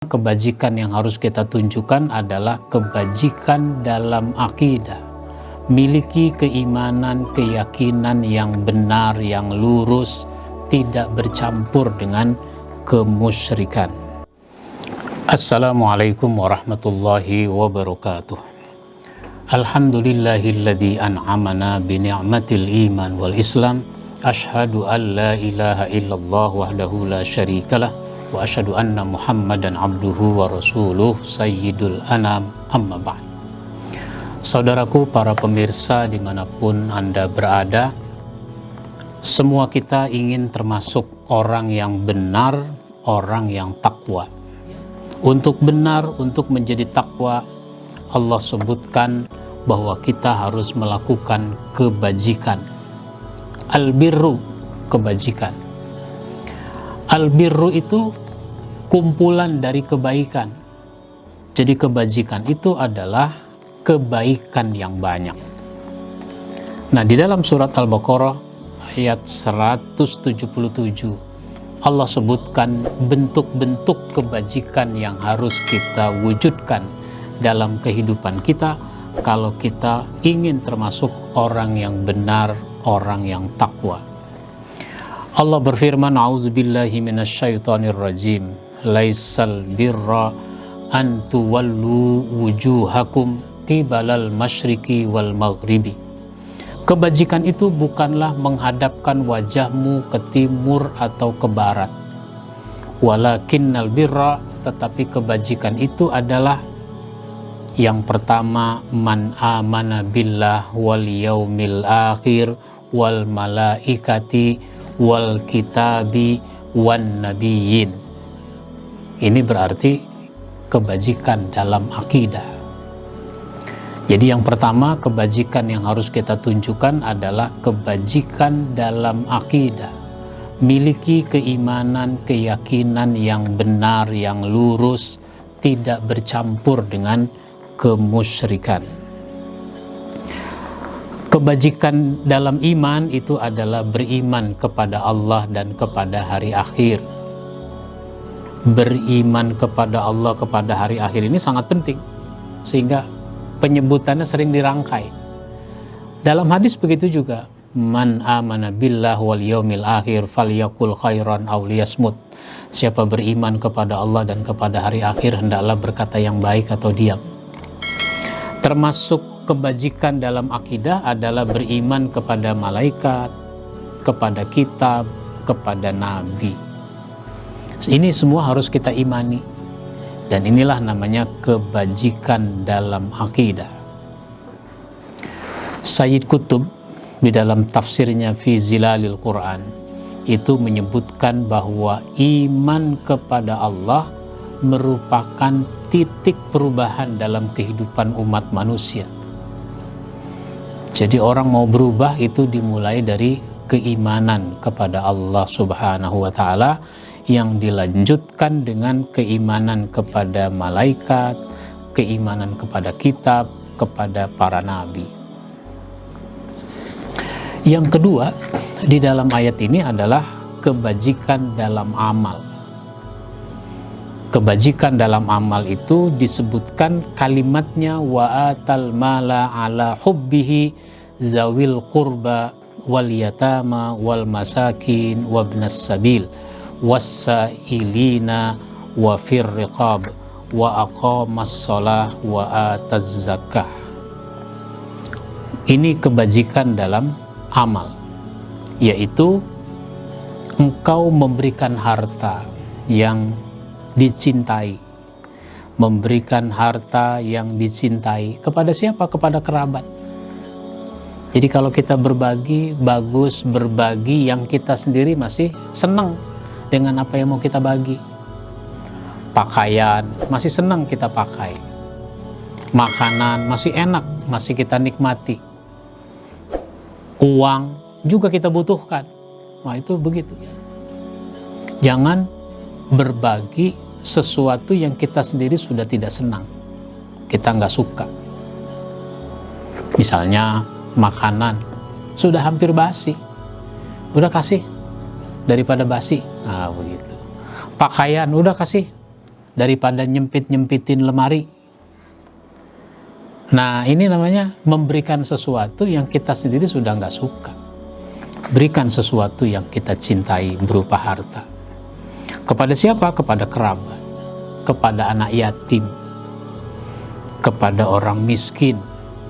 Kebajikan yang harus kita tunjukkan adalah kebajikan dalam akidah. Miliki keimanan, keyakinan yang benar, yang lurus, tidak bercampur dengan kemusyrikan. Assalamualaikum warahmatullahi wabarakatuh. Alhamdulillahilladzi an'amana bini'matil iman wal islam. Ashhadu an la ilaha illallah wahdahu la syarikalah wa asyhadu anna Muhammadan abduhu wa rasuluh sayyidul anam, amma ba'd. Saudaraku, para pemirsa dimanapun Anda berada, semua kita ingin termasuk orang yang benar, orang yang takwa. Untuk benar, untuk menjadi takwa, Allah sebutkan bahwa kita harus melakukan kebajikan. Al-birru, kebajikan. Al-birru itu kumpulan dari kebaikan. Jadi kebajikan itu adalah kebaikan yang banyak. Nah, di dalam surat Al-Baqarah ayat 177 Allah sebutkan bentuk-bentuk kebajikan yang harus kita wujudkan dalam kehidupan kita kalau kita ingin termasuk orang yang benar, orang yang takwa. Allah berfirman, a'udzubillahi minasyaitonir rajim, laisal birra an tuwallu wujuhakum qibalal masyriqi wal maghribi. Kebajikan itu bukanlah menghadapkan wajahmu ke timur atau ke barat. Walakinnal birra, tetapi kebajikan itu adalah yang pertama, man amana billah wal yaumil akhir wal malaikati wal kitabi wan nabiyyin. Ini berarti kebajikan dalam akidah. Jadi yang pertama, kebajikan yang harus kita tunjukkan adalah kebajikan dalam akidah. Miliki keimanan, keyakinan yang benar, yang lurus, tidak bercampur dengan kemusyrikan. Kebajikan dalam iman itu adalah beriman kepada Allah dan kepada hari akhir. Beriman kepada Allah, kepada hari akhir ini sangat penting, sehingga penyebutannya sering dirangkai. Dalam hadis begitu juga, man amana billah wal yaumil akhir falyakul khairan aw liyasmut. Siapa beriman kepada Allah dan kepada hari akhir, hendaklah berkata yang baik atau diam. Termasuk kebajikan dalam akidah adalah beriman kepada malaikat, kepada kitab, kepada nabi. Ini semua harus kita imani. Dan inilah namanya kebajikan dalam akidah. Sayyid Qutb di dalam tafsirnya Fi Zilalil Quran itu menyebutkan bahwa iman kepada Allah merupakan titik perubahan dalam kehidupan umat manusia. Jadi orang mau berubah itu dimulai dari keimanan kepada Allah Subhanahu wa ta'ala, yang dilanjutkan dengan keimanan kepada malaikat, keimanan kepada kitab, kepada para nabi. Yang kedua di dalam ayat ini adalah kebajikan dalam amal. Kebajikan dalam amal itu disebutkan kalimatnya wa atal mala ala hubbihi zawil qurba wal yatama wal masakin wabnas sabil wassailina wa fir riqab wa aqamas shalah wa ataz zakah. Ini kebajikan dalam amal, yaitu engkau memberikan harta yang dicintai, memberikan harta yang dicintai kepada siapa? Kepada kerabat. Jadi kalau kita berbagi, bagus berbagi yang kita sendiri masih senang dengan apa yang mau kita bagi. Pakaian masih senang kita pakai, makanan masih enak, masih kita nikmati, uang juga kita butuhkan. Nah, itu begitu. Jangan berbagi sesuatu yang kita sendiri sudah tidak senang, kita nggak suka. Misalnya makanan sudah hampir basi, udah kasih daripada basi. Nah begitu. Pakaian udah kasih daripada nyempit-nyempitin lemari. Nah, ini namanya memberikan sesuatu yang kita sendiri sudah nggak suka. Berikan sesuatu yang kita cintai berupa harta. Kepada siapa? Kepada kerabat, kepada anak yatim, kepada orang miskin,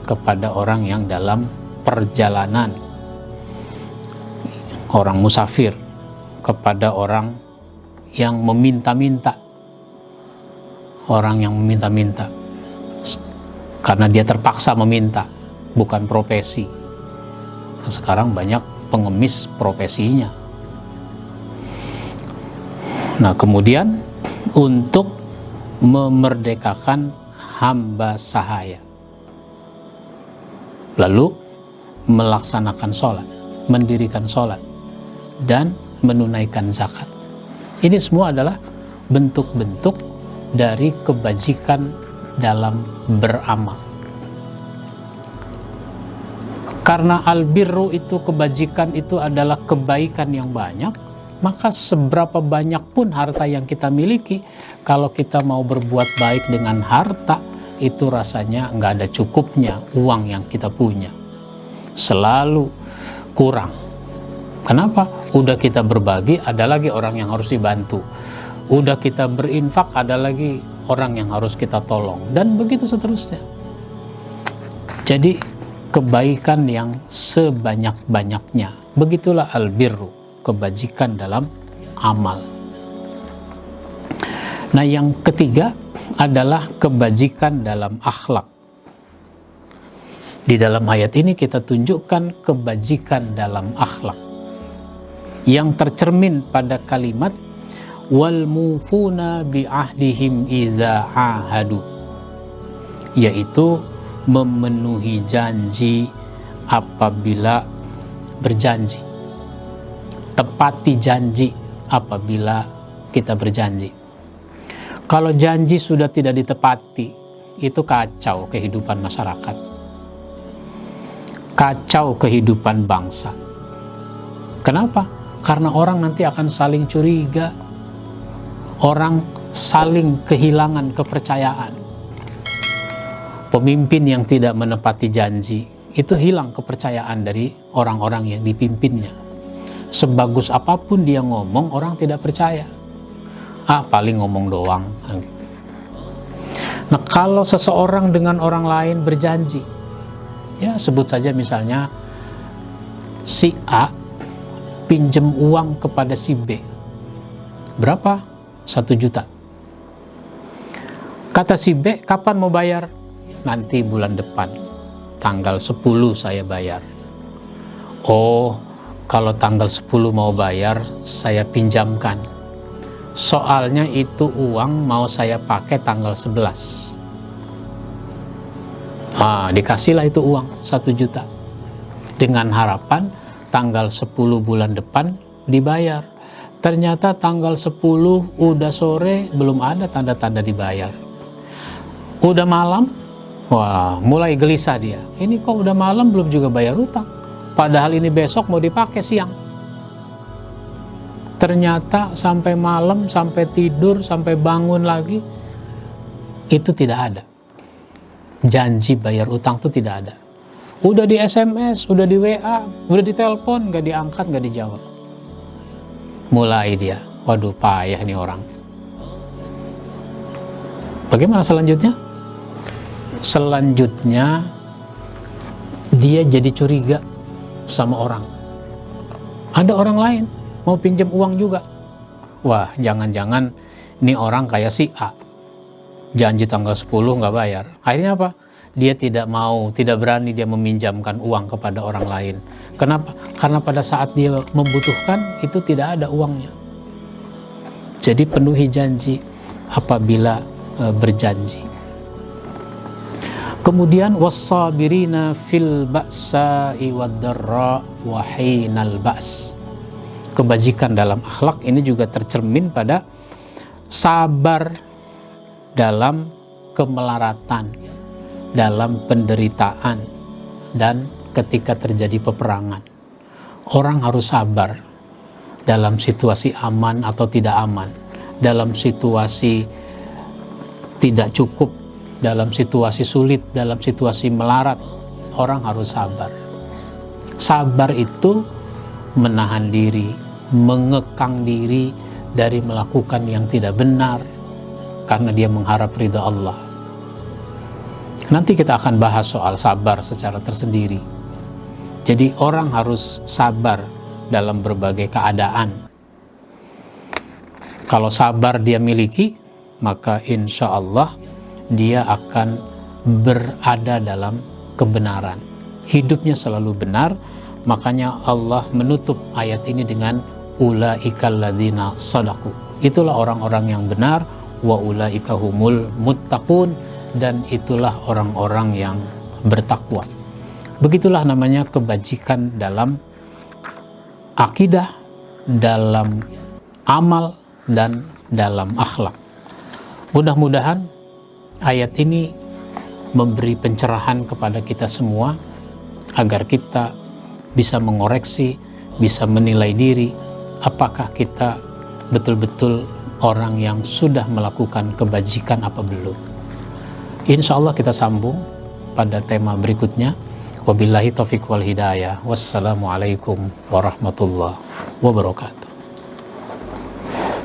kepada orang yang dalam perjalanan, orang musafir, kepada orang yang meminta-minta, orang yang meminta-minta karena dia terpaksa meminta, bukan profesi. Sekarang banyak pengemis profesinya. Nah, kemudian untuk memerdekakan hamba sahaya, lalu melaksanakan sholat, mendirikan sholat, dan menunaikan zakat. Ini semua adalah bentuk-bentuk dari kebajikan dalam beramal. Karena albirru itu, kebajikan itu adalah kebaikan yang banyak, maka seberapa banyak pun harta yang kita miliki, kalau kita mau berbuat baik dengan harta, itu rasanya nggak ada cukupnya uang yang kita punya. Selalu kurang. Kenapa? Udah kita berbagi, ada lagi orang yang harus dibantu. Udah kita berinfak, ada lagi orang yang harus kita tolong, dan begitu seterusnya. Jadi kebaikan yang sebanyak-banyaknya, begitulah albirru, kebajikan dalam amal. Nah, yang ketiga adalah kebajikan dalam akhlak. Di dalam ayat ini kita tunjukkan kebajikan dalam akhlak yang tercermin pada kalimat wal mufuna bi ahdihim iza ahadu, yaitu memenuhi janji apabila berjanji, tepati janji apabila kita berjanji. Kalau janji sudah tidak ditepati, itu kacau kehidupan masyarakat, kacau kehidupan bangsa. Kenapa? Karena orang nanti akan saling curiga, orang saling kehilangan kepercayaan. Pemimpin yang tidak menepati janji, itu hilang kepercayaan dari orang-orang yang dipimpinnya. Sebagus apapun dia ngomong, orang tidak percaya. Paling ngomong doang. Nah, kalau seseorang dengan orang lain berjanji, ya sebut saja misalnya si A pinjam uang kepada si B. Berapa? 1 juta. Kata si B, kapan mau bayar? Nanti bulan depan, tanggal 10 saya bayar. Oh, kalau tanggal 10 mau bayar, saya pinjamkan. Soalnya itu uang mau saya pakai tanggal 11. Dikasihlah itu uang 1 juta. Dengan harapan tanggal 10 bulan depan dibayar. Ternyata tanggal 10 udah sore, belum ada tanda-tanda dibayar. Udah malam, wah mulai gelisah dia. Ini kok udah malam belum juga bayar utang. Padahal ini besok mau dipakai siang. Ternyata sampai malam, sampai tidur, sampai bangun lagi, itu tidak ada. Janji bayar utang itu tidak ada. Udah di SMS, udah di WA, udah di telepon, nggak diangkat, nggak dijawab. Mulai dia, waduh payah nih orang. Bagaimana selanjutnya? Selanjutnya dia jadi curiga sama orang. Ada orang lain mau pinjam uang juga. Wah, jangan-jangan ini orang kayak si A. Janji tanggal 10 nggak bayar. Akhirnya apa? Dia tidak mau, tidak berani dia meminjamkan uang kepada orang lain. Kenapa? Karena pada saat dia membutuhkan, itu tidak ada uangnya. Jadi penuhi janji apabila berjanji. Kemudian wassabirina fil ba'sa'i wad-dharra wa hinal ba's. Kebajikan dalam akhlak ini juga tercermin pada sabar dalam kemelaratan, dalam penderitaan, dan ketika terjadi peperangan. Orang harus sabar dalam situasi aman atau tidak aman, dalam situasi tidak cukup dalam situasi sulit, dalam situasi melarat, orang harus sabar. Sabar itu menahan diri, mengekang diri dari melakukan yang tidak benar karena dia mengharap ridha Allah. Nanti kita akan bahas soal sabar secara tersendiri. Jadi orang harus sabar dalam berbagai keadaan. Kalau sabar dia miliki, maka insya Allah dia akan berada dalam kebenaran. Hidupnya selalu benar, makanya Allah menutup ayat ini dengan ulaikal ladzina shadaqu. Itulah orang-orang yang benar, wa ulaika humul muttaqun, dan itulah orang-orang yang bertakwa. Begitulah namanya kebajikan dalam akidah, dalam amal, dan dalam akhlak. Mudah-mudahan ayat ini memberi pencerahan kepada kita semua agar kita bisa mengoreksi, bisa menilai diri apakah kita betul-betul orang yang sudah melakukan kebajikan apa belum. Insya Allah kita sambung pada tema berikutnya. Wabillahi taufiq wal hidayah. Wassalamualaikum warahmatullahi wabarakatuh.